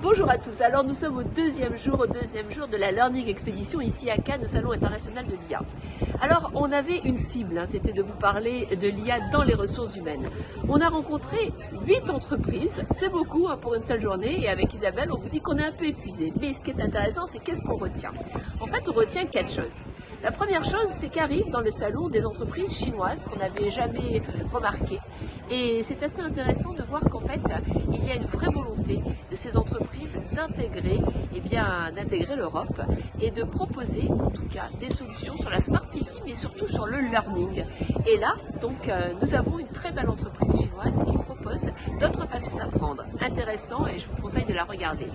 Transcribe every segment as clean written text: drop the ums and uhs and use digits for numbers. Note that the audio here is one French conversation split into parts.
Bonjour à tous, alors nous sommes au deuxième jour de la Learning Expedition ici à Cannes, au Salon international de l'IA. Alors on avait une cible, c'était de vous parler de l'IA dans les ressources humaines. On a rencontré 8 entreprises, c'est beaucoup pour une seule journée, et avec Isabelle on vous dit qu'on est un peu épuisé. Mais ce qui est intéressant, c'est qu'est-ce qu'on retient. En fait on retient 4 choses. La première chose, c'est qu'arrivent dans le salon des entreprises chinoises qu'on n'avait jamais remarquées. Et c'est assez intéressant de voir qu'en fait il y a une vraie volonté de ces entreprises d'intégrer l'Europe et de proposer en tout cas des solutions sur la Smart City mais surtout sur le learning. Et là donc nous avons une très belle entreprise chinoise qui propose d'autres façons d'apprendre. Intéressant et je vous conseille de la regarder.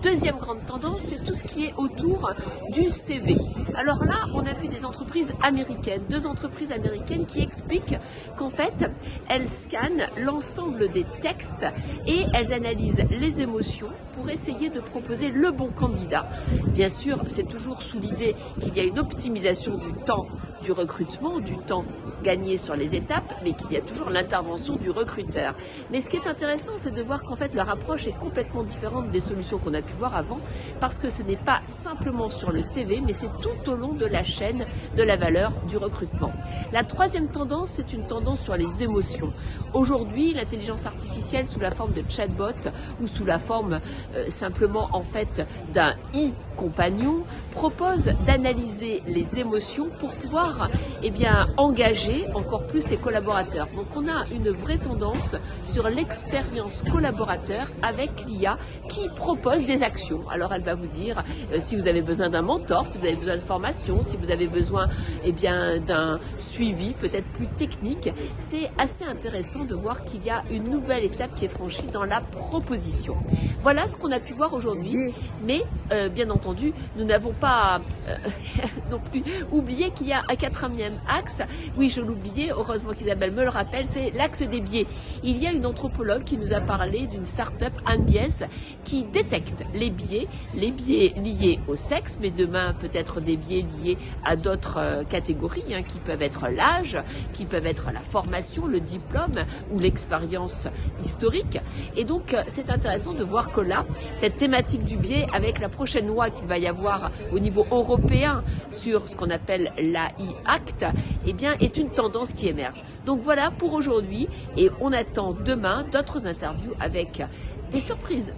Deuxième grande tendance, c'est tout ce qui est autour du CV. Alors là, on a vu des entreprises américaines, 2 entreprises américaines qui expliquent qu'en fait, elles scannent l'ensemble des textes et elles analysent les émotions pour essayer de proposer le bon candidat. Bien sûr, c'est toujours sous l'idée qu'il y a une optimisation du temps du recrutement, du temps gagné sur les étapes, mais qu'il y a toujours l'intervention du recruteur. Mais ce qui est intéressant, c'est de voir qu'en fait leur approche est complètement différente des solutions qu'on a pu voir avant, parce que ce n'est pas simplement sur le CV, mais c'est tout au long de la chaîne de la valeur du recrutement. La troisième tendance, c'est une tendance sur les émotions. Aujourd'hui, l'intelligence artificielle sous la forme de chatbot ou sous la forme simplement en fait d'un compagnon propose d'analyser les émotions pour pouvoir engager encore plus les collaborateurs. Donc on a une vraie tendance sur l'expérience collaborateur avec l'IA qui propose des actions. Alors elle va vous dire si vous avez besoin d'un mentor, si vous avez besoin de formation, si vous avez besoin d'un suivi peut-être plus technique. C'est assez intéressant de voir qu'il y a une nouvelle étape qui est franchie dans la proposition. Voilà ce qu'on a pu voir aujourd'hui, mais bien entendu, nous n'avons pas non plus oublié qu'il y a un 4e axe. Oui, je l'oubliais, heureusement qu'Isabelle me le rappelle, c'est l'axe des biais. Il y a une anthropologue qui nous a parlé d'une start-up, Anbies, qui détecte les biais liés au sexe, mais demain peut-être des biais liés à d'autres catégories, qui peuvent être l'âge, qui peuvent être la formation, le diplôme ou l'expérience historique. Et donc, c'est intéressant de voir que là, cette thématique du biais, avec la prochaine loi qu'il va y avoir au niveau européen sur ce qu'on appelle l'AI Act, est une tendance qui émerge. Donc voilà pour aujourd'hui et on attend demain d'autres interviews avec des surprises.